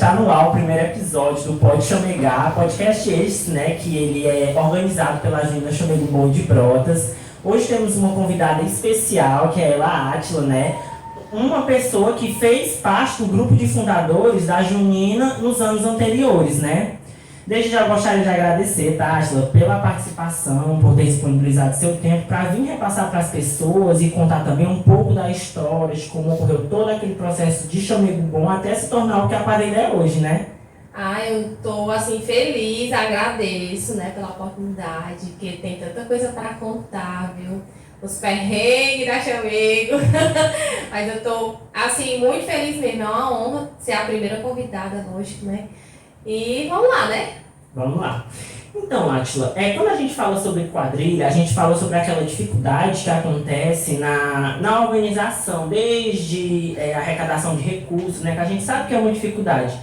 está no ar o primeiro episódio do Pode Chamegar, podcast esse, né, que ele é organizado pela Junina Chamego Bom de Brotas. Hoje temos uma convidada especial, que é ela, Átila, né, uma pessoa que fez parte do grupo de fundadores da Junina nos anos anteriores, né. Desde já gostaria de agradecer, tá, Átila, pela participação, por ter disponibilizado seu tempo para vir repassar para as pessoas e contar também um pouco da história, de como ocorreu todo aquele processo de Chamego Bom até se tornar o que a quadrilha é hoje, né? Eu tô assim feliz, agradeço, né, pela oportunidade, porque tem tanta coisa para contar, viu? Os perrengues da Chamego. Mas eu tô assim muito feliz mesmo, é uma honra ser a primeira convidada, lógico, né? E vamos lá, né? Vamos lá. Então, Átila, quando a gente fala sobre quadrilha, a gente fala sobre aquela dificuldade que acontece na organização, desde a arrecadação de recursos, né, que a gente sabe que é uma dificuldade.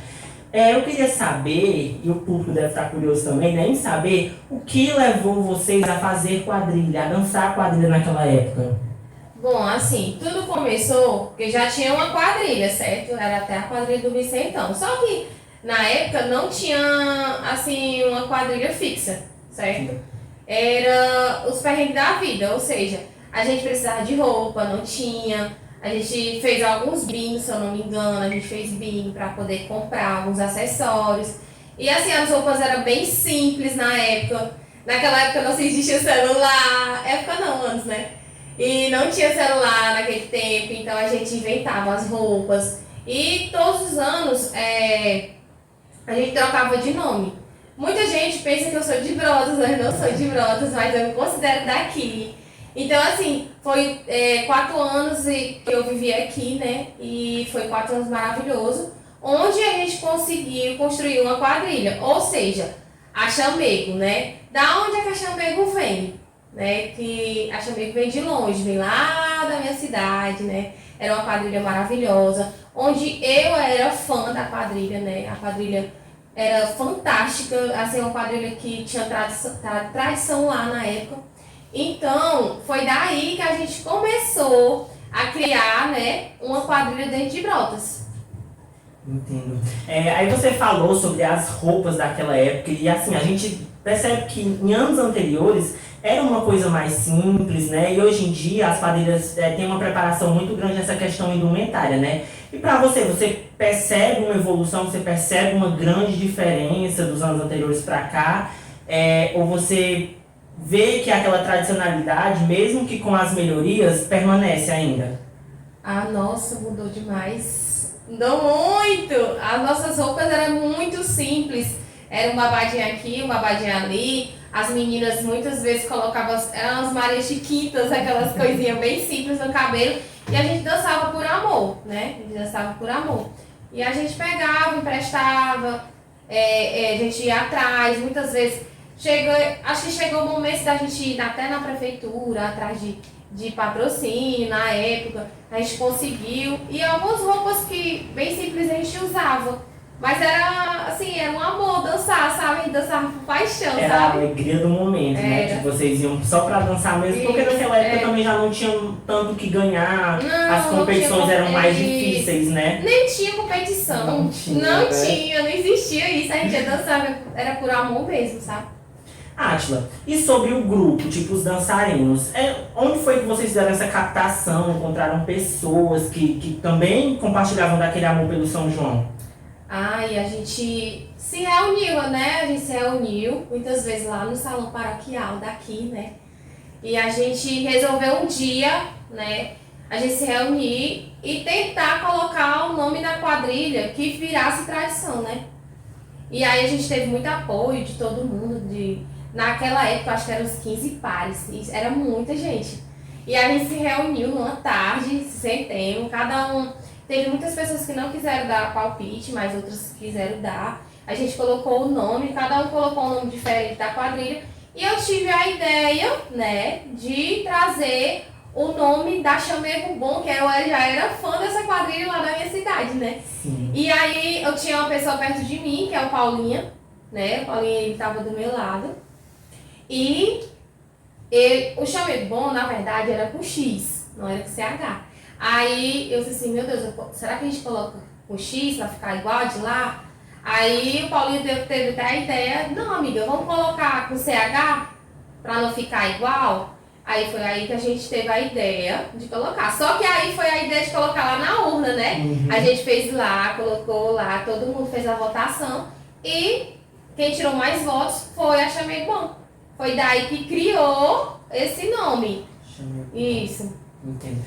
Eu queria saber, e o público deve estar curioso também, né, em saber o que levou vocês a fazer quadrilha, a dançar quadrilha naquela época. Bom, assim, tudo começou porque já tinha uma quadrilha, certo? Era até a quadrilha do Vicentão. Só que na época não tinha, assim, uma quadrilha fixa, certo? Era os perrengues da vida, ou seja, a gente precisava de roupa, não tinha. A gente fez alguns bingos, se eu não me engano, a gente fez bingo para poder comprar alguns acessórios. E assim, as roupas eram bem simples na época. Naquela época não se existia celular, época não, antes, né? E não tinha celular naquele tempo, então a gente inventava as roupas. E todos os anos, a gente trocava de nome. Muita gente pensa que eu sou de Brotas, mas não sou de Brotas, mas eu me considero daqui. Então, assim, foi 4 anos que eu vivi aqui, né? E foi 4 anos maravilhosos, onde a gente conseguiu construir uma quadrilha. Ou seja, a Chamego, né? Da onde é que a Chamego vem? Né? Que a Chamego vem de longe, vem lá da minha cidade, né? Era uma quadrilha maravilhosa, onde eu era fã da quadrilha, né? A quadrilha era fantástica, assim, uma quadrilha que tinha tradição lá na época. Então, foi daí que a gente começou a criar, né, uma quadrilha dentro de Brotas. Entendo. Aí você falou sobre as roupas daquela época e assim, a gente percebe que em anos anteriores era uma coisa mais simples, né? E hoje em dia as quadrilhas têm uma preparação muito grande nessa questão indumentária, né? E pra você percebe uma evolução, você percebe uma grande diferença dos anos anteriores pra cá? Ou você vê que aquela tradicionalidade, mesmo que com as melhorias, permanece ainda? Nossa, mudou demais. Mudou muito! As nossas roupas eram muito simples. Era um babadinho aqui, um babadinho ali. As meninas muitas vezes colocavam, eram as Marias Chiquitas, aquelas coisinhas bem simples no cabelo. E a gente dançava por amor, né? A gente dançava por amor. E a gente pegava, emprestava, a gente ia atrás, muitas vezes. Acho que chegou o momento da gente ir até na prefeitura, atrás de patrocínio, na época. A gente conseguiu. E algumas roupas que bem simples a gente usava. Mas era, assim, era um amor dançar, sabe? A gente dançava por paixão, era sabe? a alegria do momento, né? Que vocês iam só pra dançar mesmo, porque naquela época também já não tinham tanto que ganhar, as competições eram mais difíceis, né? Nem tinha competição. Não tinha, não existia isso. A gente ia dançar, era por amor mesmo, sabe? Átila, e sobre o grupo, tipo os dançarinos, onde foi que vocês fizeram essa captação, encontraram pessoas que também compartilhavam daquele amor pelo São João? E a gente se reuniu, né? A gente se reuniu muitas vezes lá no salão paroquial daqui, né? E a gente resolveu um dia, né? A gente se reunir e tentar colocar o nome da quadrilha que virasse tradição, né? E aí a gente teve muito apoio de todo mundo, naquela época acho que eram uns 15 pares, era muita gente. E a gente se reuniu numa tarde, se sentemos, cada um. Teve muitas pessoas que não quiseram dar palpite, mas outras quiseram dar. A gente colocou o nome, cada um colocou um nome diferente da quadrilha. E eu tive a ideia, né, de trazer o nome da Chamego Bom, que eu já era fã dessa quadrilha lá da minha cidade, né? Sim. E aí eu tinha uma pessoa perto de mim, que é o Paulinha, né? O Paulinha, ele estava do meu lado. E o Chamego Bom, na verdade, era com X, não era com CH. Aí eu disse assim, meu Deus, será que a gente coloca o X pra ficar igual de lá? Aí o Paulinho teve até a ideia, não amiga, vamos colocar com CH para não ficar igual. Aí foi aí que a gente teve a ideia de colocar. Só que aí foi a ideia de colocar lá na urna, né? A gente fez lá, colocou lá, todo mundo fez a votação. E quem tirou mais votos foi a Chamei Bom. Foi daí que criou esse nome. Isso. Entendo.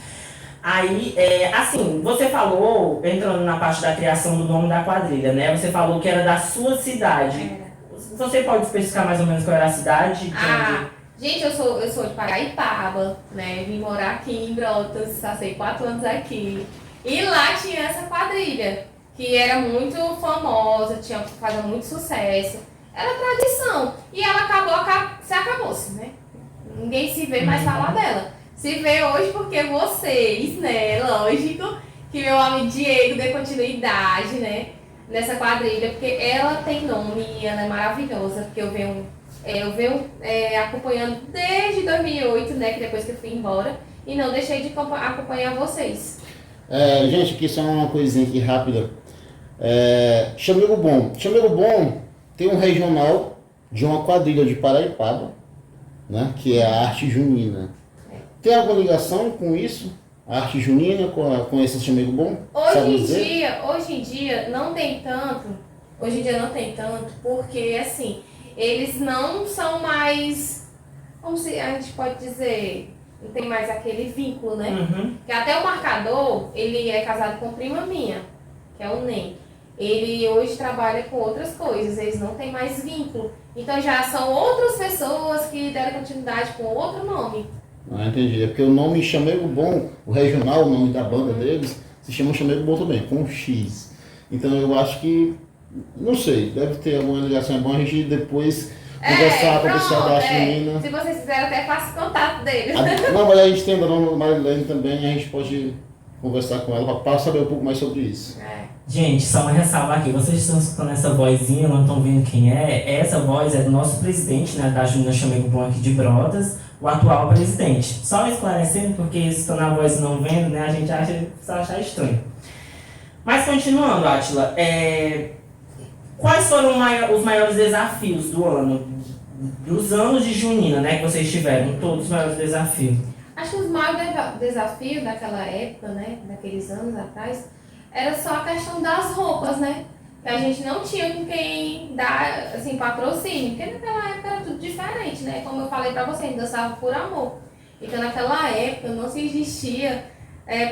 Aí, assim, você falou, entrando na parte da criação do nome da quadrilha, né? Você falou que era da sua cidade. Você pode especificar mais ou menos qual era a cidade? Gente, eu sou de Paraipaba, né? Vim morar aqui em Brotas, passei 4 anos aqui. E lá tinha essa quadrilha, que era muito famosa, fazia muito sucesso. Era tradição. E ela acabou-se, né? Ninguém se vê mais falar dela. Se vê hoje porque vocês, né? Lógico que meu amigo Diego dê continuidade, né? Nessa quadrilha, porque ela tem nome e ela é maravilhosa, porque eu venho acompanhando desde 2008, né, que depois que eu fui embora, e não deixei de acompanhar vocês. Gente, aqui só uma coisinha aqui rápida. Chamego Bom. Chamego Bom tem um regional de uma quadrilha de Paraipaba, né, que é a arte junina. Tem alguma ligação com isso? A arte junina com esse Chamego Bom? Hoje em dia não tem tanto. Hoje em dia não tem tanto, porque assim, eles não são mais, como se a gente pode dizer, não tem mais aquele vínculo, né? Que até o marcador, ele é casado com prima minha, que é o NEM. Ele hoje trabalha com outras coisas, eles não têm mais vínculo. Então já são outras pessoas que deram continuidade com outro nome. Entendi. É porque o nome Chamego Bom, o regional, o nome da banda deles, se chama Chamego Bom também, com X. Então eu acho que, não sei, deve ter alguma ligação. É bom a gente depois conversar com o pessoal da arte menina. Se vocês quiserem, até faço contato deles. Não, mas a gente tem a dona Marilene também, a gente pode conversar com ela para saber um pouco mais sobre isso. Gente, só uma ressalva aqui, vocês estão escutando essa vozinha, não estão vendo quem é? Essa voz é do nosso presidente, né, da Junina Chamego Bom aqui de Brotas, o atual presidente. Só esclarecendo, porque estão na voz e não vendo, né, a gente só achar estranho. Mas continuando, Átila, quais foram os maiores desafios do ano, dos anos de Junina, né, que vocês tiveram, todos os maiores desafios? Acho que os maiores desafios daquela época, né, daqueles anos atrás, era só a questão das roupas, né? Que a gente não tinha com quem dar, assim, patrocínio. Porque naquela época era tudo diferente, né? Como eu falei pra você, a gente dançava por amor. Então naquela época não se existia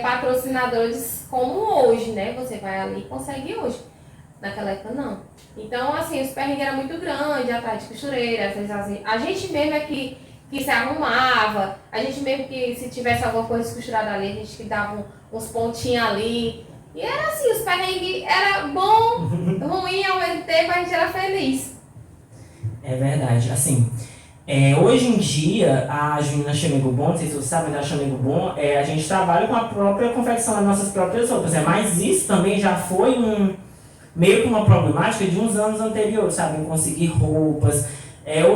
patrocinadores como hoje, né? Você vai ali e consegue hoje. Naquela época não. Então, assim, os perrengues eram muito grandes, atrás de costureira, às vezes a gente mesmo é que se arrumava, a gente mesmo que se tivesse alguma coisa descosturada ali, a gente que dava uns pontinhos ali. E era assim, os perrengues era bom, ruim ao mesmo tempo, a gente era feliz. É verdade, assim, hoje em dia a Junina Chamego Bom, não sei se vocês sabem, da Chamego Bom, a gente trabalha com a própria confecção das nossas próprias roupas, mas isso também já foi meio que uma problemática de uns anos anteriores, sabe, em conseguir roupas.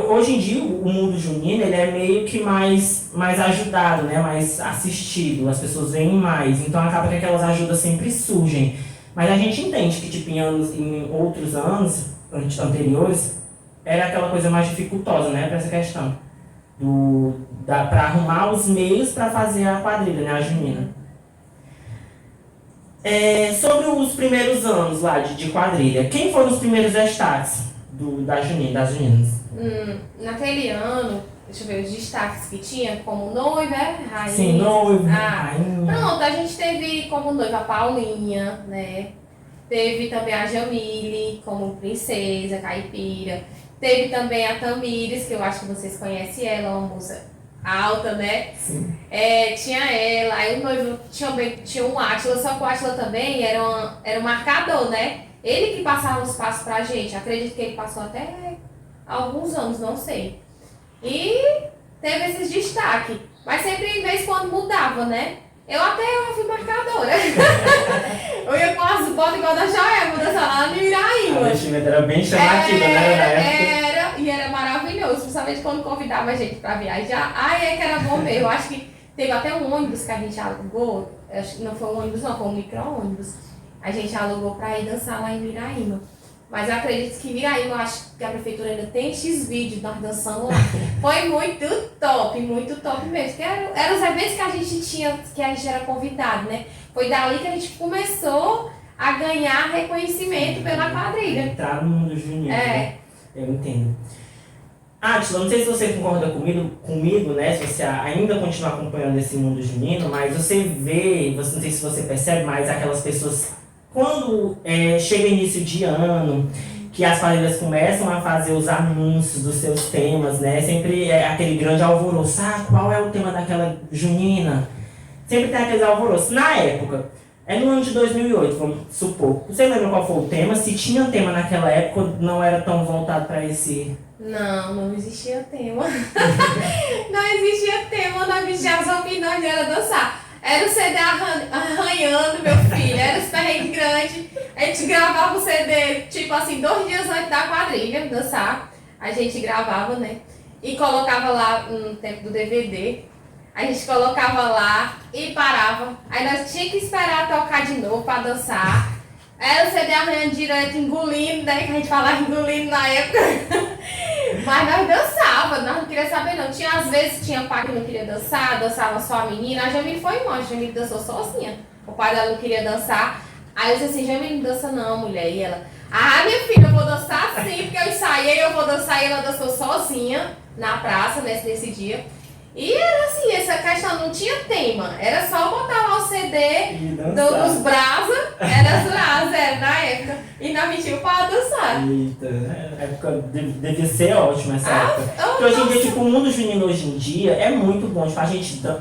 Hoje em dia o mundo junino ele é meio que mais ajudado, né? Mais assistido, as pessoas veem mais, então acaba que aquelas ajudas sempre surgem. Mas a gente entende que tipo, em outros anos anteriores era aquela coisa mais dificultosa, né? Para essa questão para arrumar os meios para fazer a quadrilha, né? A junina. Sobre os primeiros anos lá de quadrilha, quem foram os primeiros destaques das juninas? Naquele ano, deixa eu ver os destaques que tinha, como noiva, rainha. Sim, noiva, rainha. Pronto, a gente teve como noiva a Paulinha, né? Teve também a Jamile como princesa, caipira. Teve também a Tamires, que eu acho que vocês conhecem ela, uma moça alta, né? Sim. Tinha ela, aí o noivo tinha um Átila, só que o Átila também era um marcador, né? Ele que passava os passos pra gente, acredito que ele passou até alguns anos, não sei. E teve esses destaques, mas sempre em vez quando mudava, né? Eu fui marcadora. Eu ia com as botas igual da Joelma, dançar lá no Iraíma. A vestimenta era bem chamativa, né? E era maravilhoso, principalmente quando convidava a gente pra viajar. Que era bom mesmo. Eu acho que teve até um ônibus que a gente alugou, acho que não foi um ônibus não, foi um micro-ônibus. A gente alugou pra ir dançar lá em Iraíma. Mas eu acredito que Viraí, eu acho que a prefeitura ainda tem X vídeos nós dançando lá. Foi muito top mesmo. Porque eram os eventos que a gente tinha, que a gente era convidado, né? Foi dali que a gente começou a ganhar reconhecimento pela quadrilha. Entrar no mundo junino, É. né? Eu entendo. Átila, não sei se você concorda comigo, né? Se você ainda continua acompanhando esse mundo junino, mas você vê, não sei se você percebe, mas aquelas pessoas, quando chega início de ano, que as quadrilhas começam a fazer os anúncios dos seus temas, né? Sempre é aquele grande alvoroço. Ah, qual é o tema daquela junina? Sempre tem aqueles alvoroços. Na época, no ano de 2008, vamos supor. Você lembra qual foi o tema? Se tinha tema naquela época, não era tão voltado para esse... Não existia tema. Não existia tema, não existia as opiniões, era dançar. Era o CD arranhando, meu filho, era os perrengues grandes. A gente gravava o CD, tipo assim, 2 dias antes da quadrilha, dançar. A gente gravava, né? E colocava lá no tempo do DVD. A gente colocava lá e parava. Aí nós tínhamos que esperar tocar de novo pra dançar. Era o CD arranhando direto, engolindo, né? Que a gente falava engolindo na época. Mas nós dançava, nós não queríamos saber não. Tinha, às vezes tinha pai que não queria dançar, dançava só a menina. A Jamile foi embora, a Jamile dançou sozinha. O pai dela não queria dançar. Aí eu disse assim, Jamile, não dança não, mulher. E ela, minha filha, eu vou dançar sim, porque eu ensaiei, eu vou dançar. E ela dançou sozinha na praça nesse dia. E era assim, essa questão não tinha tema, era só botar lá o CD dos Brasa, era as Brasa, na época, e nós metíamos para dançar. Eita, época devia ser ótima essa época. Porque hoje em dia, tipo, o mundo junino hoje em dia é muito bom, tipo,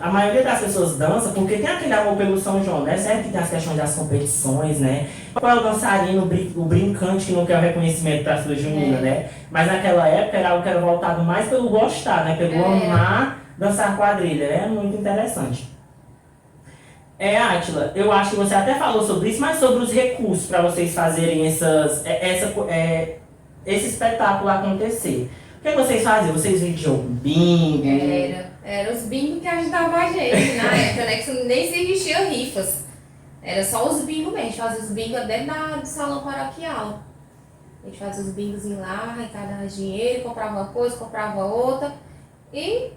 a maioria das pessoas dança porque tem aquele amor pelo São João, né? Certo que tem as questões das competições, né? Qual é o dançarino, o brincante que não quer o reconhecimento pra sua junina, né? Mas naquela época era algo que era voltado mais pelo gostar, né? Pelo amar dançar quadrilha, é muito interessante. Átila, eu acho que você até falou sobre isso, mas sobre os recursos para vocês fazerem esse espetáculo acontecer. O que vocês faziam? Vocês vendiam bingo? Era os bingos que ajudavam a gente na época, né? Que nem se existia rifas. Era só os bingos mesmo, a gente fazia os bingos dentro do salão paroquial. A gente fazia os bingos lá, arrecadava dinheiro, comprava uma coisa, comprava outra e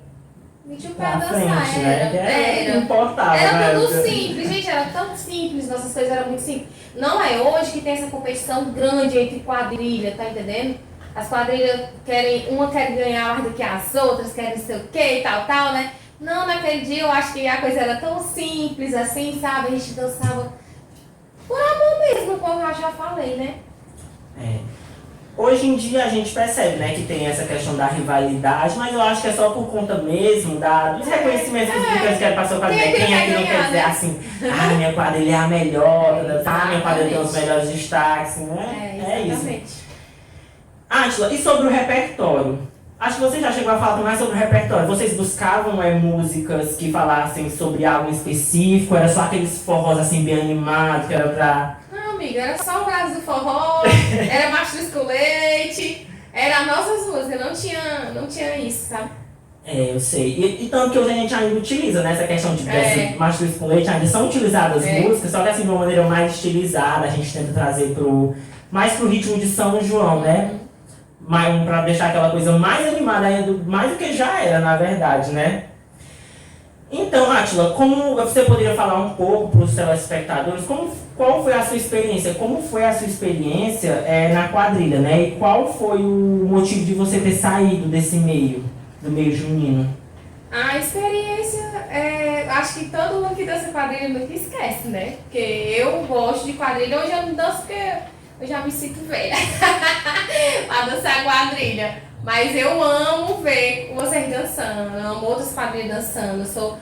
metia o pé a dançar. Frente, né? Era tudo simples, gente, era tão simples, nossas coisas eram muito simples. Não é hoje que tem essa competição grande entre quadrilha, tá entendendo? As quadrilhas uma quer ganhar mais do que as outras, querem não sei o que e tal, né? Não, naquele dia eu acho que a coisa era tão simples assim, sabe? A gente dançava por amor mesmo, como eu já falei, né? Hoje em dia a gente percebe, né, que tem essa questão da rivalidade, mas eu acho que é só por conta mesmo dos reconhecimentos que os brincantes querem passar para quem aqui não quer dizer assim, minha quadrilha é a melhor, minha quadrilha tem os melhores destaques, né? É isso. Átila, e sobre o repertório? Acho que você já chegou a falar mais sobre o repertório. Vocês buscavam músicas que falassem sobre algo específico? Era só aqueles forrós assim bem animados, que era pra... Não, amiga, era só o braço do forró, era mastruz com leite, era nossas músicas, não tinha isso, sabe? Eu sei. E tanto que hoje a gente ainda utiliza, né? Essa questão de mastruz com leite, ainda são utilizadas músicas, só que assim de uma maneira mais estilizada, a gente tenta trazer mais pro ritmo de São João, né? Pra deixar aquela coisa mais animada ainda, mais do que já era, na verdade, né? Então, Átila, como você poderia falar um pouco para os telespectadores, qual foi a sua experiência? Como foi a sua experiência na quadrilha, né? E qual foi o motivo de você ter saído desse meio, do meio junino? A experiência, acho que todo mundo que dança quadrilha nunca esquece, né? Porque eu gosto de quadrilha, hoje eu não danço porque eu já me sinto velha pra dançar quadrilha. Mas eu amo ver vocês dançando, eu amo outras quadrilhas dançando.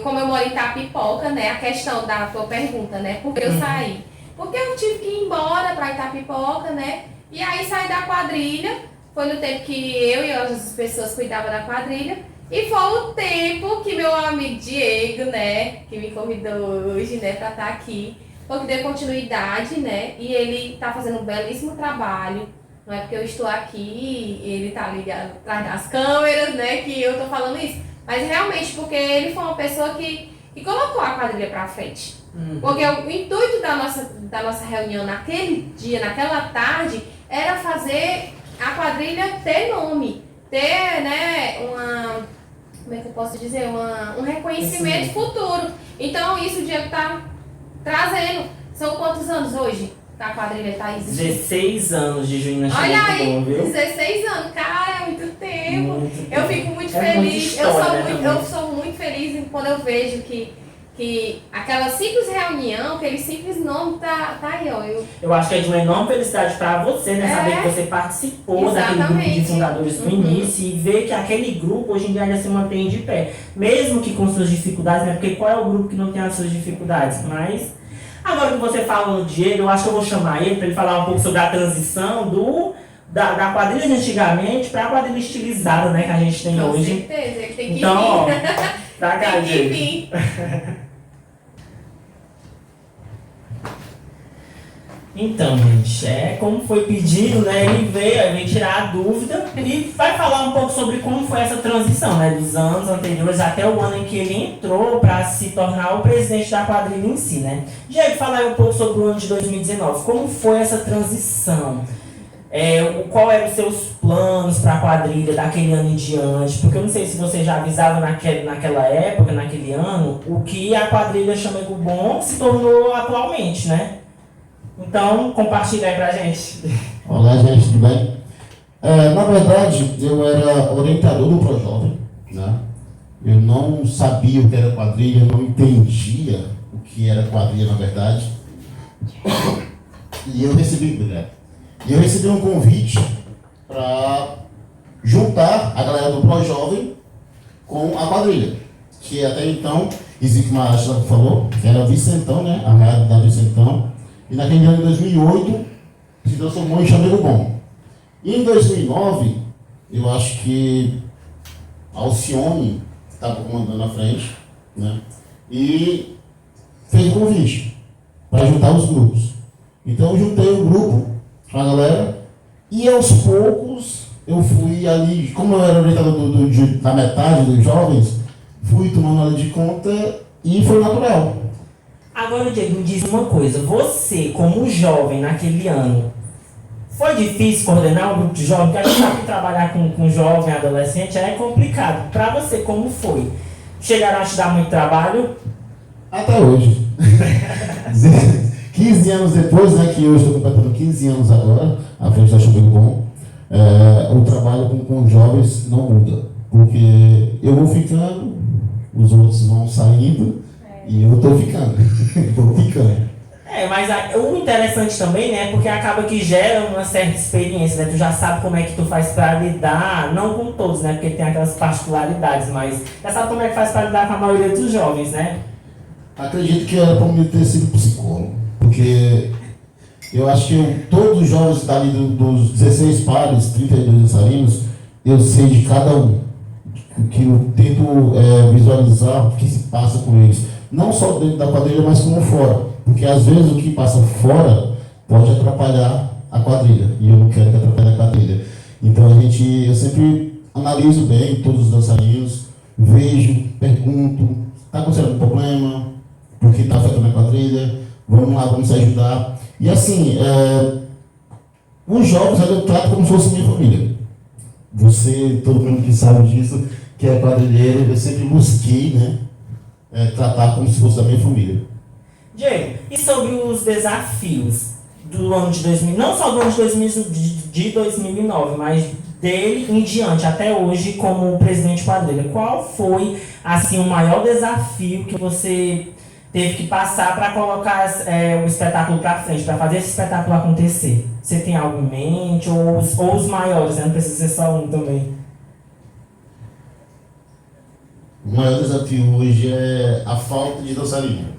Como eu moro em Itapipoca, né? A questão da tua pergunta, né? Por que eu saí? Porque eu tive que ir embora pra Itapipoca, né? E aí saí da quadrilha, foi no tempo que eu e outras pessoas cuidavam da quadrilha. E foi o tempo que meu amigo Diego, né? Que me convidou hoje, né? Pra estar aqui. Foi que deu continuidade, né? E ele tá fazendo um belíssimo trabalho. Não é porque eu estou aqui, ele tá ligado atrás das câmeras, né? Que eu tô falando isso. Mas realmente porque ele foi uma pessoa que colocou a quadrilha pra frente. Porque o intuito da nossa reunião naquele dia, naquela tarde, era fazer a quadrilha ter nome, ter, né, como é que eu posso dizer, um reconhecimento futuro. Então isso o Diego tá trazendo. São quantos anos hoje que a quadrilha tá existindo? 16 anos de Junina Olha Chamego aí, Bom, viu? 16 anos, cara, é muito tempo. Muito Eu tempo. fico muito É feliz. muita história, né, Eu sou muito feliz quando eu vejo que aquela simples reunião, aquele simples nome tá aí, ó. Eu acho que é de uma enorme felicidade para você, né? Saber que você participou daquele grupo de Exatamente. fundadores no início e ver que aquele grupo hoje em dia ainda se mantém de pé. Mesmo que com suas dificuldades, né? Porque qual é o grupo que não tem as suas dificuldades? Mas, agora que você fala no Diego, eu acho que eu vou chamar ele para ele falar um pouco sobre a transição da quadrilha de antigamente para a quadrilha estilizada, né? Que a gente tem Com hoje. certeza, ele tem que Então, ó, vir. pra cá, Tem que Diego. vir. Então, gente, como foi pedido, né, ele veio tirar a dúvida e vai falar um pouco sobre como foi essa transição, né, dos anos anteriores até o ano em que ele entrou para se tornar o presidente da quadrilha em si, né. Diego, fala aí um pouco sobre o ano de 2019, como foi essa transição? Qual eram os seus planos para a quadrilha daquele ano em diante? Porque eu não sei se você já avisava naquela época, naquele ano, o que a quadrilha Chamego Bom se tornou atualmente, né? Então, compartilha aí pra gente. Olá, gente, tudo bem? Na verdade, eu era orientador do ProJovem, né? Eu não sabia o que era quadrilha, eu não entendia o que era quadrilha, na verdade. E eu recebi um convite para juntar a galera do ProJovem com a quadrilha, que até então, existe uma Ashla que falou, que era Vicentão, né? A rádio da Vicentão. E naquele ano de 2008, se transformou em Chamego Bom. E em 2009, eu acho que Alcione estava comandando a frente, né? E fez um convite para juntar os grupos. Então eu juntei o grupo com a galera e aos poucos eu fui ali, como eu era orientador da metade dos jovens, fui tomando ali de conta e foi natural. Agora, Diego, me diz uma coisa. Você, como jovem naquele ano, foi difícil coordenar um grupo de jovens? Porque a gente sabe que trabalhar com jovem, adolescente, é complicado. Para você, como foi? Chegaram a te dar muito trabalho? Até hoje. 15 anos depois, né, que eu estou completando 15 anos agora, à frente da Chamego Bom, o trabalho com jovens não muda. Porque eu vou ficando, os outros vão saindo, e eu estou ficando. Mas o interessante também, né, porque acaba que gera uma certa experiência, né? Tu já sabe como é que tu faz para lidar, não com todos, né, porque tem aquelas particularidades, mas já sabe como é que faz para lidar com a maioria dos jovens, né? Acredito que era para mim ter sido psicólogo, porque eu acho que todos os jovens dali dos 16 pares, 32 dançarinos, eu sei de cada um, que eu tento visualizar o que se passa com eles. Não só dentro da quadrilha, mas como fora. Porque às vezes o que passa fora pode atrapalhar a quadrilha. E eu não quero que atrapalhe a quadrilha. Então eu sempre analiso bem todos os dançarinos, vejo, pergunto, está acontecendo algum problema? Por que está afetando a quadrilha? Vamos lá, vamos se ajudar. E assim, os jovens eu trato como se fosse minha família. Você, todo mundo que sabe disso, que é quadrilheiro, eu sempre busquei, né? Tratar como se fosse da minha família. Diego, e sobre os desafios do ano de 2000, não só do ano de 2009, mas dele em diante, até hoje, como presidente de quadrilha, qual foi, assim, o maior desafio que você teve que passar para colocar o espetáculo para frente, para fazer esse espetáculo acontecer? Você tem algo em mente? Ou os maiores, né? Não precisa ser só um também. O maior desafio hoje é a falta de dançarino.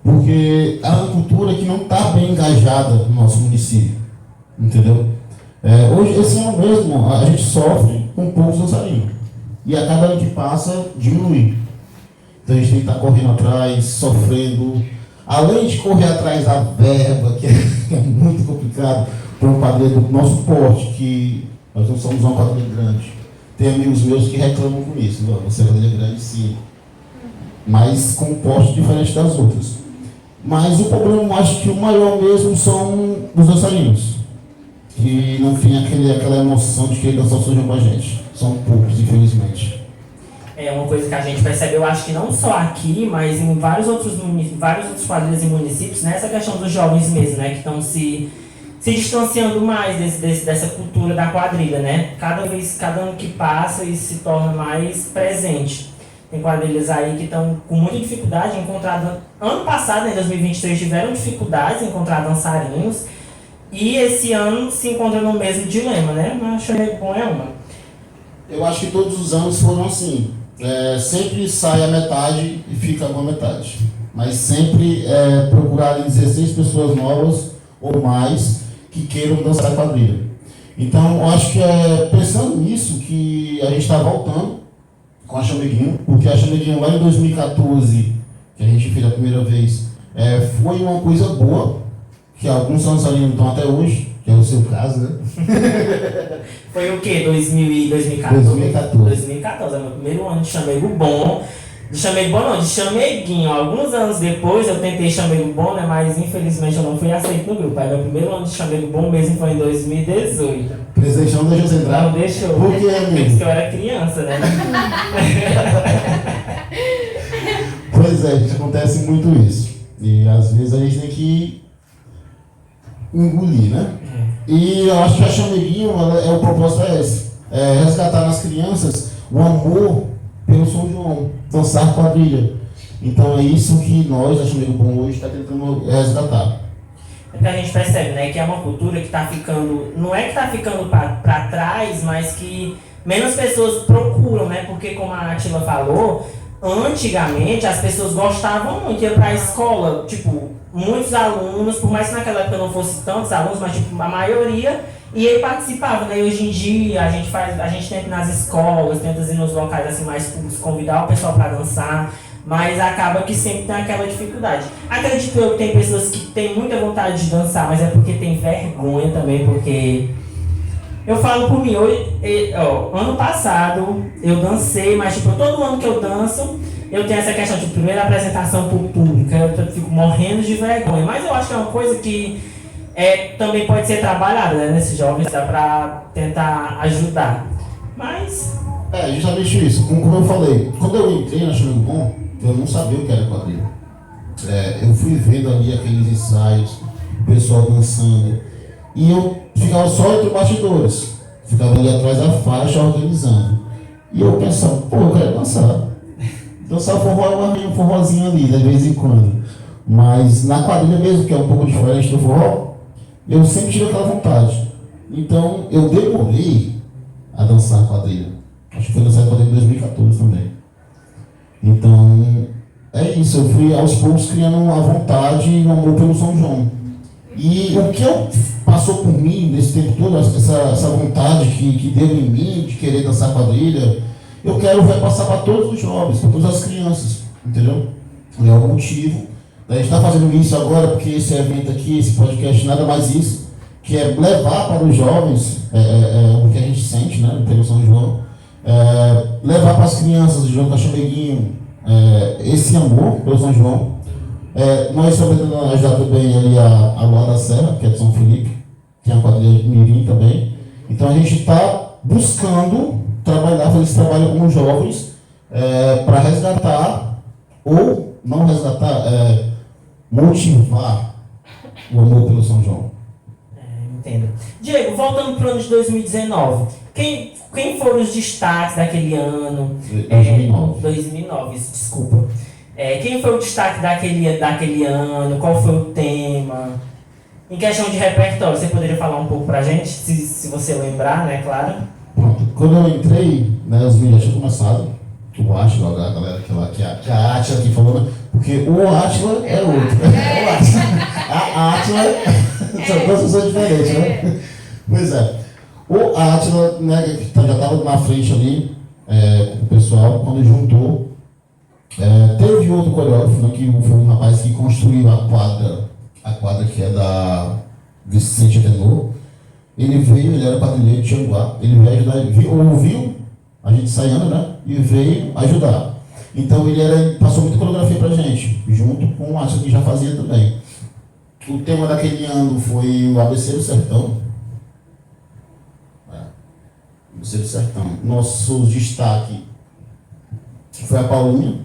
Porque é uma cultura que não está bem engajada no nosso município. Entendeu? Hoje, esse ano mesmo, a gente sofre com poucos dançarinos. E a cada ano que passa, diminui. Então a gente tem que estar correndo atrás, sofrendo. Além de correr atrás da verba, que é muito complicado para um quadrilha do nosso porte, que nós não somos uma quadrilha grande. Tem amigos meus que reclamam com isso. Você é quadrilha grande, sim, mas com um porte diferente das outras. Mas o problema, eu acho que o maior mesmo são os dançarinos. que não tem aquela emoção de querer dançar o São João com a gente. São poucos, infelizmente. É uma coisa que a gente percebe, eu acho que não só aqui, mas em vários outros quadrilhas e municípios, né? Essa questão dos jovens mesmo, né? Que estão se distanciando mais dessa cultura da quadrilha, né? Cada ano que passa, isso se torna mais presente. Tem quadrilhas aí que estão com muita dificuldade em encontrar... Ano passado, em 2023, tiveram dificuldades em encontrar dançarinos. E esse ano se encontra no mesmo dilema, né? Mas Chamego Bom é uma. Eu acho que todos os anos foram assim. Sempre sai a metade e fica com a metade. Mas sempre procurarem 16 pessoas novas ou mais que queiram dançar quadrilha. Então, eu acho que pensando nisso, que a gente está voltando com a Chameguinho, porque a Chameguinho lá em 2014, que a gente fez a primeira vez, foi uma coisa boa, que alguns dançarinos estão até hoje, que é o seu caso, né? Foi o quê? 2014? 2014, é meu primeiro ano de Chamego Bom. De Chamego Bom não, de Chameguinho. Alguns anos depois eu tentei Chamego Bom, né? Mas infelizmente eu não fui aceito no grupo. Aí meu primeiro ano de Chamego Bom mesmo foi em 2018. O presidente não deixou você entrar? Não deixou. Por quê, amigo? Porque eu era criança, né? Pois é, gente, acontece muito isso. E às vezes a gente tem que engolir, né? E eu acho que a Chameguinho, o propósito é esse. Resgatar nas crianças o amor pelo São João, dançar quadrilha. Então é isso que nós, a Chamego Bom, hoje está tentando resgatar. É que a gente percebe, né, que é uma cultura que está ficando, não é que está ficando para trás, mas que menos pessoas procuram, né? Porque como a Atila falou, antigamente as pessoas gostavam muito, iam para a escola, tipo, muitos alunos, por mais que naquela época não fosse tantos alunos, mas tipo, a maioria ia e participava, né? E hoje em dia a gente tenta ir nas escolas, tenta ir nos locais assim mais públicos, convidar o pessoal para dançar, mas acaba que sempre tem aquela dificuldade. Acredito que tem pessoas que têm muita vontade de dançar, mas é porque tem vergonha também, porque eu falo por mim, ano passado eu dancei, mas tipo, todo ano que eu danço, eu tenho essa questão de primeira apresentação pública, eu fico morrendo de vergonha, mas eu acho que é uma coisa que também pode ser trabalhada, né, nesses jovens, dá pra tentar ajudar. Mas... justamente isso, como eu falei, quando eu entrei na Chamego Bom, eu não sabia o que era quadrilha. Eu fui vendo ali aqueles ensaios, o pessoal dançando, e eu ficava só entre bastidores, ficava ali atrás da faixa organizando. E eu pensava, eu quero dançar. Dançar forró, um forrozinho ali, de vez em quando. Mas na quadrilha mesmo, que é um pouco diferente do forró, eu sempre tive aquela vontade. Então eu demorei a dançar quadrilha. Acho que foi dançar quadrilha em 2014 também. Então é isso, eu fui aos poucos criando a vontade e o amor pelo São João. E o que passou por mim nesse tempo todo, essa vontade que deu em mim de querer dançar quadrilha, eu quero passar para todos os jovens, para todas as crianças, entendeu? É o motivo. A gente está fazendo isso agora porque esse evento aqui, esse podcast, nada mais isso, que é levar para os jovens o que a gente sente, né, pelo São João, levar para as crianças do João Cachameguinho esse amor pelo São João. Nós estamos tentando ajudar também ali a Loa da Serra, que é de São Felipe, que é uma quadrilha de Mirim também. Então a gente está buscando fazer esse trabalho com os jovens para resgatar, ou não resgatar, motivar o amor pelo São João. Entendo. Diego, voltando para o ano de 2019, quem foram os destaques daquele ano? 2009, desculpa. Quem foi o destaque daquele ano? Qual foi o tema? Em questão de repertório, você poderia falar um pouco pra gente, se você lembrar, né, claro? Pronto. Quando eu entrei, né, os meninos já tinham começado, o Átila, a galera que a Átila aqui falou, né, porque o Átila é outro. O Átila. A Átila são duas pessoas diferentes, né? Pois é. O Átila, né, que já estava na frente ali, com o pessoal, quando juntou, teve outro coreógrafo, né, que foi um rapaz que construiu a quadra que é da Vicente Atenor. Ele veio, ele era quadrilheiro de Tianguá, ele veio ajudar, ouviu a gente ensaiando, né, e veio ajudar. Então ele passou muita coreografia pra gente, junto com o Átila que já fazia também. O tema daquele ano foi o ABC do Sertão, Você do Sertão. Nosso destaque foi a Paulinha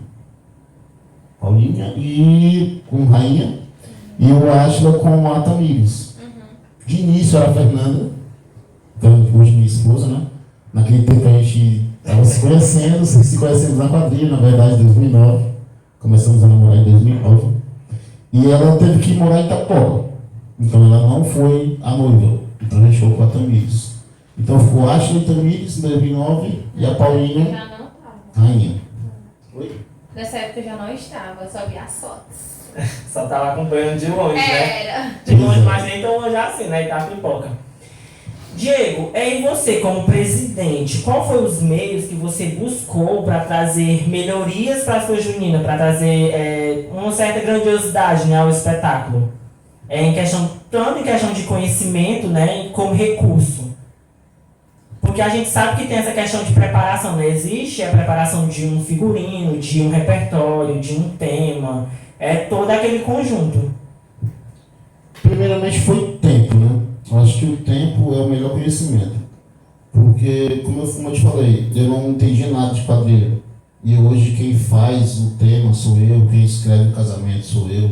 e com Rainha, e o Átila com a Tamires. De início era a Fernanda, que hoje minha esposa, né? Naquele tempo a gente estava se conhecemos na quadrilha, na verdade, em 2009. Começamos a namorar em 2009. E ela teve que morar em Itapoca. Então ela não foi a noiva. Então a gente ficou com a Tamires. Então ficou a Átila e Tamires em 2009 e a Paulinha, Já não estava. Rainha. Oi? Nessa época eu já não estava, só vi as fotos. Só tava acompanhando de longe, né? Era. De longe, mas nem tão longe assim, né? Itapipoca. Diego, e você como presidente, qual foi os meios que você buscou para trazer melhorias para a sua junina, para trazer uma certa grandiosidade, né, ao espetáculo? Tanto em questão de conhecimento, né, como recurso. Porque a gente sabe que tem essa questão de preparação, né? Existe a preparação de um figurino, de um repertório, de um tema, todo aquele conjunto. Primeiramente foi tempo, né? Eu acho que o tempo é o melhor conhecimento. Porque, como eu te falei, eu não entendi nada de quadrilha. E hoje quem faz o tema sou eu, quem escreve o casamento sou eu.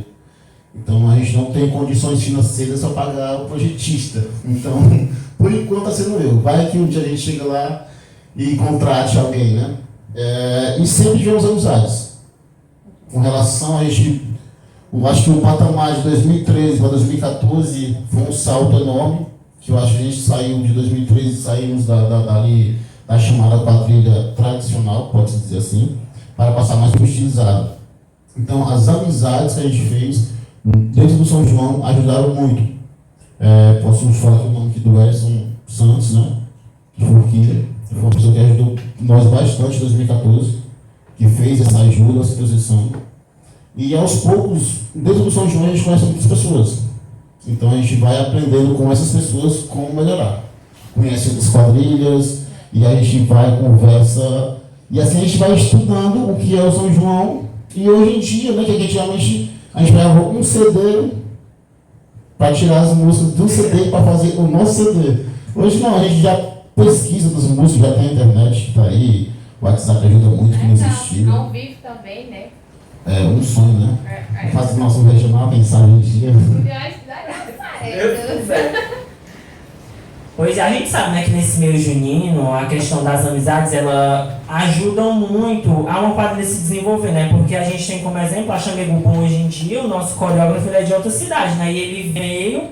Então a gente não tem condições financeiras para pagar o projetista. Então, por enquanto está sendo eu. Vai que um dia a gente chega lá e contrate alguém, né? E sempre tivemos amizades. Com relação a gente, eu acho que o patamar de 2013 para 2014 foi um salto enorme, que eu acho que a gente saiu de 2013, saímos da chamada quadrilha tradicional, pode-se dizer assim, para passar mais para o estilizado. Então, as amizades que a gente fez dentro do São João ajudaram muito. Posso falar aqui o nome aqui do Edson Santos, né? Que foi uma pessoa que ajudou nós bastante em 2014, que fez essa ajuda, essa exposição. E aos poucos, dentro do São João, a gente conhece muitas pessoas. Então a gente vai aprendendo com essas pessoas como melhorar. Conhece outras quadrilhas, e a gente vai, conversa, e assim a gente vai estudando o que é o São João. E hoje em dia, né, que antigamente a gente pegava um CD para tirar as músicas do CD para fazer o nosso CD. Hoje não, a gente já pesquisa das músicas, já tem a internet que está aí, o WhatsApp ajuda muito com esse estilo. Ao vivo também, né? Um sonho, né? Fazer nosso regional, pensar em dia. Pois é, a gente sabe, né, que nesse meio junino, a questão das amizades, ela ajudam muito a uma quadrilha se desenvolver, né? Porque a gente tem como exemplo a Chamego Bom hoje em dia, o nosso coreógrafo ele é de outra cidade, né? E ele veio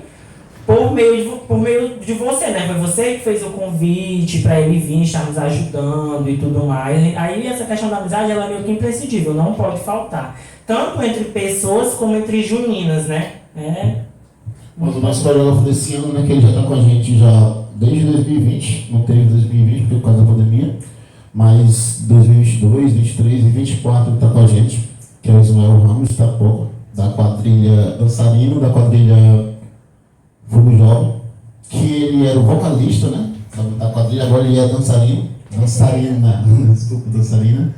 por meio de você, né? Foi você que fez o convite para ele vir, estar nos ajudando e tudo mais. Aí essa questão da amizade, ela é meio que imprescindível, não pode faltar. Tanto entre pessoas como entre juninas, né? Mas o nosso coreógrafo desse ano, né, que ele já está com a gente já desde 2020, não teve 2020 por causa da pandemia, mas 2022, 2023 e 2024 ele está com a gente, que é o Ismael Ramos, da quadrilha dançarino, da quadrilha Fogo Jovem, que ele era o vocalista, né, da quadrilha, agora ele é dançarina, desculpa, dançarina.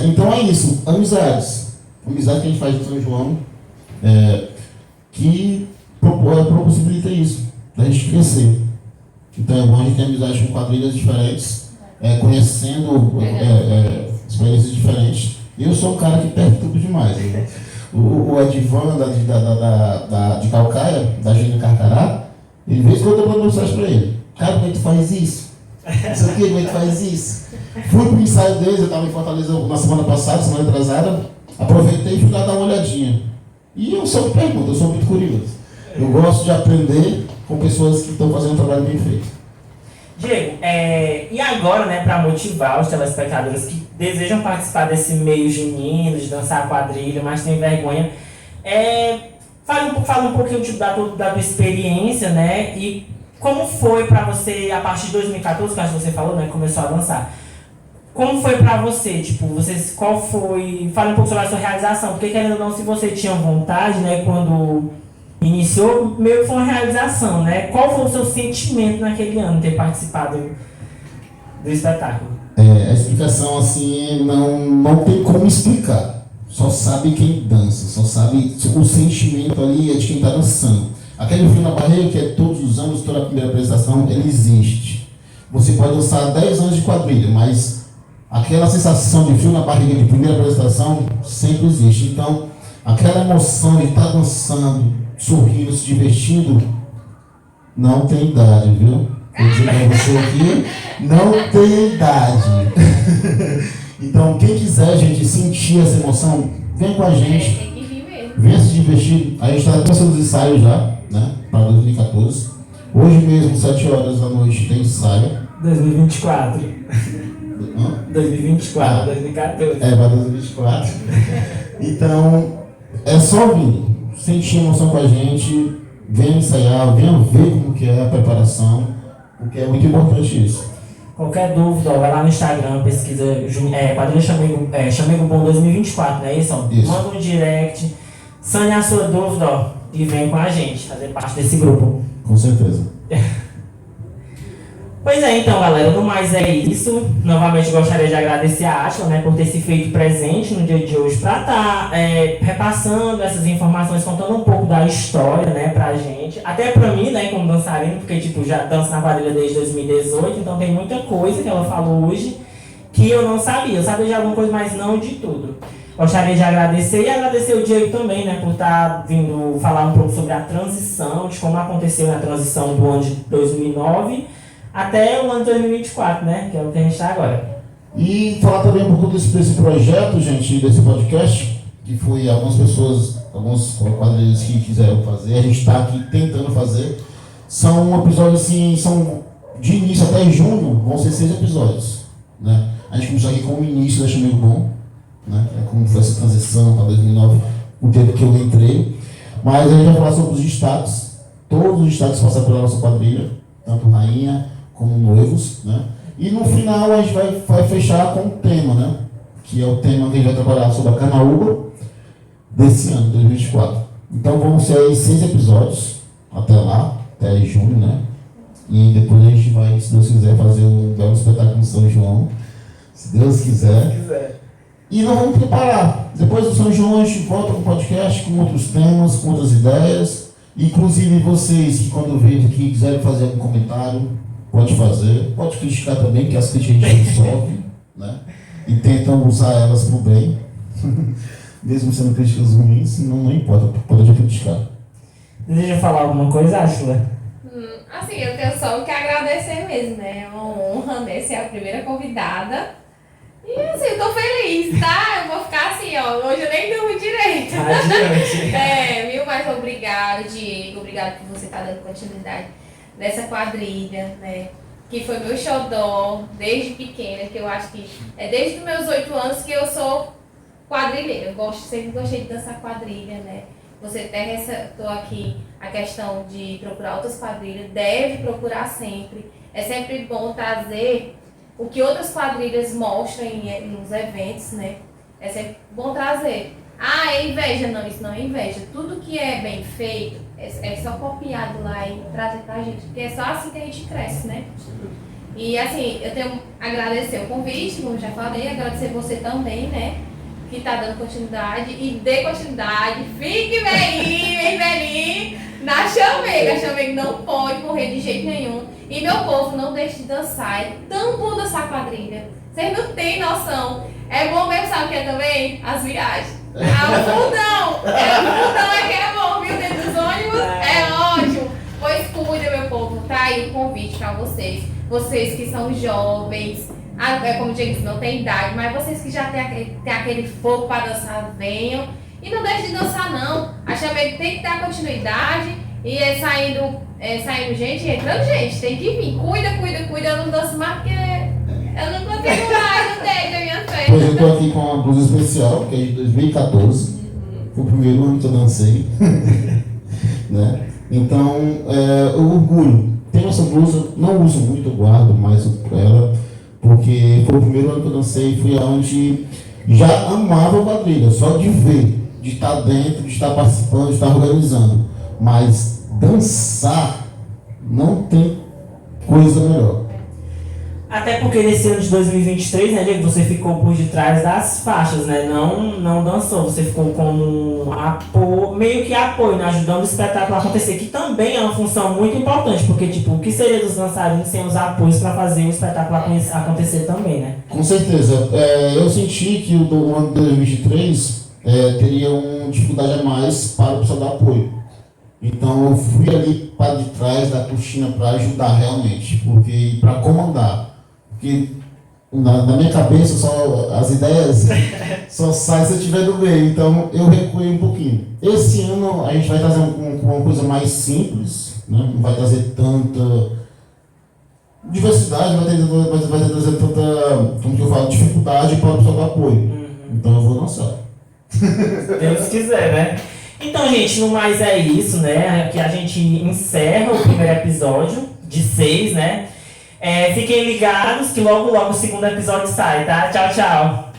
Então é isso, amizade que a gente faz no São João, que possibilita isso, da gente crescer. Então é bom a gente ter amizade com quadrilhas diferentes, conhecendo experiências diferentes. E eu sou um cara que perturba demais. O Edivan, de Calcaia, da Gênia Carcará, ele vez que eu estou mandando mensagem para ele. Cara, como é que tu faz isso? Isso aqui, como é que tu faz isso? Fui pro ensaio deles, eu estava em Fortaleza na semana passada, semana atrasada, aproveitei e fui lá dar uma olhadinha. E eu sou pergunta, eu sou muito curioso. Eu gosto de aprender com pessoas que estão fazendo um trabalho bem feito. Diego, e agora, né, para motivar os telespectadores que desejam participar desse meio junino, de dançar quadrilha, mas tem vergonha, fala um pouquinho da tua experiência, né, e como foi para você, a partir de 2014, que acho que você falou, né, começou a dançar. Como foi pra você, qual foi, fala um pouco sobre a sua realização, porque querendo ou não, se você tinha vontade, né, quando iniciou, meio que foi uma realização, né, qual foi o seu sentimento naquele ano, ter participado do espetáculo? A explicação, assim, não tem como explicar, só sabe quem dança, só sabe, o sentimento ali é de quem está dançando. Aquele frio na barriga, que é todos os anos, toda a primeira apresentação, ele existe. você pode dançar 10 anos de quadrilha, mas aquela sensação de frio na barriga de primeira apresentação sempre existe. Então, aquela emoção de estar dançando, sorrindo, se divertindo, não tem idade, viu? Vou dizer para você aqui, não tem idade. Então, quem quiser, gente, sentir essa emoção, vem com a gente. Tem que vir mesmo. Venha se divertir. A gente está começando os ensaios já, né? Para 2014. Hoje mesmo, 7 horas da noite, tem ensaio. 2024. Hã? 2024, 2014. Para 2024. Então, é só vir. Sentir emoção com a gente. Venha ensaiar, venha ver como que é a preparação. Porque é muito importante isso. Qualquer dúvida, ó, vai lá no Instagram, pesquisa Quadrilha Chamego Bom 2024, não é isso? Ó? Isso. Manda um direct, sane a sua dúvida, ó, e vem com a gente, fazer parte desse grupo. Com certeza. Pois é, então, galera, no mais é isso. Novamente gostaria de agradecer a Átila, né, por ter se feito presente no dia de hoje para estar repassando essas informações, contando um pouco da história, né, pra gente. Até pra mim, né, como dançarino, porque, tipo, já danço na quadrilha desde 2018, então tem muita coisa que ela falou hoje que eu não sabia. Eu sabia de alguma coisa, mas não de tudo. Gostaria de agradecer e agradecer o Diego também, né, por estar vindo falar um pouco sobre a transição, de como aconteceu a transição do ano de 2009 até o ano de 2024, né? Que é o que a gente está agora. E falar também um pouco desse projeto, gente, desse podcast, que foi algumas pessoas, alguns quadrilheiros que quiseram fazer, a gente está aqui tentando fazer. São episódios assim, são de início até junho, vão ser 6 episódios. Né? A gente começou aqui com o início da Chamego Bom, né? Como foi essa transição para 2009, o tempo que eu entrei. Mas a gente vai falar sobre os destaques, todos os destaques passaram pela nossa quadrilha, tanto rainha como noivos, né? E no final a gente vai fechar com o tema, né? Que é o tema que a gente vai trabalhar sobre a Carnaúba desse ano, 2024. Então vão ser aí 6 episódios, até lá, até junho, né? E depois a gente vai, se Deus quiser, fazer um belo espetáculo em São João, se Deus quiser. E nós vamos preparar. Depois do São João a gente volta com o podcast, com outros temas, com outras ideias. Inclusive vocês que quando virem aqui quiserem fazer algum comentário, pode fazer, pode criticar também, que as críticas a gente resolve, né? E tentam usar elas para o bem, mesmo sendo críticas ruins, não importa, pode criticar. Deseja falar alguma coisa, Átila? Assim, eu tenho só o que agradecer mesmo, né? É uma honra, né? Ser a primeira convidada. E assim, eu tô feliz, tá? Eu vou ficar assim, ó, hoje eu nem durmo direito. Adiante. Viu? Mas obrigado, Diego, obrigado por você estar dando continuidade nessa quadrilha, né? Que foi meu xodó desde pequena, que eu acho que é desde os meus 8 anos que eu sou quadrilheira. Eu sempre gostei de dançar quadrilha, né? Você até ressaltou aqui a questão de procurar outras quadrilhas, deve procurar sempre. É sempre bom trazer o que outras quadrilhas mostram nos eventos, né? É sempre bom trazer. Ah, é inveja? Não, isso não é inveja. Tudo que é bem feito é só copiado lá e trazer pra gente, porque é só assim que a gente cresce, né? E assim, eu tenho que agradecer o convite, como já falei, agradecer você também, né? Que tá dando continuidade e dê continuidade, fique bem velhinho na Chamego. A Chamego não pode morrer de jeito nenhum. E meu povo, não deixe de dançar. É tão bom dançar quadrilha. Vocês não têm noção. É bom mesmo, sabe o que é também? As viagens. O fundão é que é bom, viu? Dentro dos ônibus é ótimo. Pois cuida, meu povo. Tá aí o convite pra vocês. Vocês que são jovens. Como eu disse, não tem idade, mas vocês que já têm aquele fogo para dançar, venham. E não deixem de dançar, não. A Chamego tem que dar continuidade. E saindo gente, entrando gente. Tem que vir. Cuida. Eu não danço mais porque eu não consigo mais, não deixo a minha frente. Pois eu tô aqui com uma blusa especial, que é de 2014. Foi o primeiro ano que eu dancei. Né? Então, eu orgulho. Tenho essa blusa, não uso muito, eu guardo mais ela. Porque foi o primeiro ano que eu dancei, fui aonde já amava a quadrilha, só de ver, de estar dentro, de estar participando, de estar organizando. Mas dançar não tem coisa melhor. Até porque nesse ano de 2023, né, Diego, você ficou por detrás das faixas, né? Não dançou, você ficou como apoio, meio que apoio, né? Ajudando o espetáculo a acontecer, que também é uma função muito importante, porque, tipo, o que seria dos dançarinos sem os apoios para fazer o espetáculo acontecer também, né? Com certeza. Eu senti que o ano de 2023 teria uma dificuldade a mais para o pessoal dar apoio. Então eu fui ali para de trás da cortina para ajudar realmente, porque para comandar. Porque na minha cabeça só as ideias só saem se eu estiver no meio, então eu recuei um pouquinho. Esse ano a gente vai trazer uma coisa mais simples, né? Não vai trazer tanta diversidade, vai trazer tanta, como que eu falo, dificuldade para o pessoal dar apoio. Então eu vou lançar. Deus quiser, né? Então, gente, no mais é isso, né? Que a gente encerra o primeiro episódio de 6, né? Fiquem ligados que logo o segundo episódio sai, tá? Tchau, tchau!